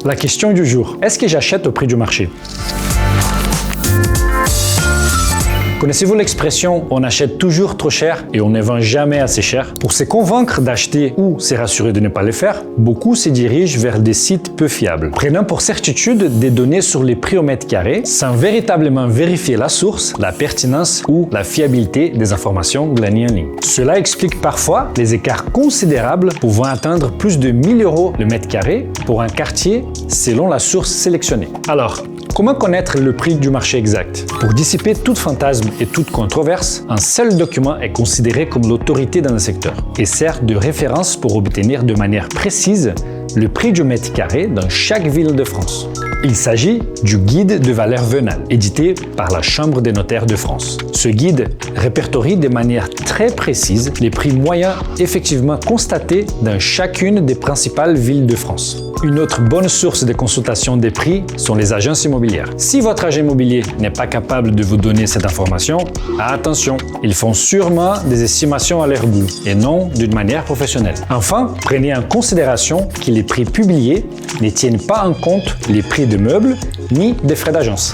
La question du jour, est-ce que j'achète au prix du marché? Connaissez-vous l'expression « on achète toujours trop cher et on ne vend jamais assez cher » ? Pour se convaincre d'acheter ou se rassurer de ne pas le faire, beaucoup se dirigent vers des sites peu fiables, prenant pour certitude des données sur les prix au mètre carré sans véritablement vérifier la source, la pertinence ou la fiabilité des informations glanées en ligne. Cela explique parfois les écarts considérables pouvant atteindre plus de 1 000 € le mètre carré pour un quartier selon la source sélectionnée. Alors, comment connaître le prix du marché exact? Pour dissiper tout fantasme et toute controverse, un seul document est considéré comme l'autorité dans le secteur et sert de référence pour obtenir de manière précise le prix du mètre carré dans chaque ville de France. Il s'agit du guide de valeur vénale, édité par la Chambre des notaires de France. Ce guide répertorie de manière très précise les prix moyens effectivement constatés dans chacune des principales villes de France. Une autre bonne source de consultation des prix sont les agences immobilières. Si votre agent immobilier n'est pas capable de vous donner cette information, attention, ils font sûrement des estimations à leur goût et non d'une manière professionnelle. Enfin, prenez en considération que les prix publiés ne tiennent pas en compte les prix de meubles ni des frais d'agence.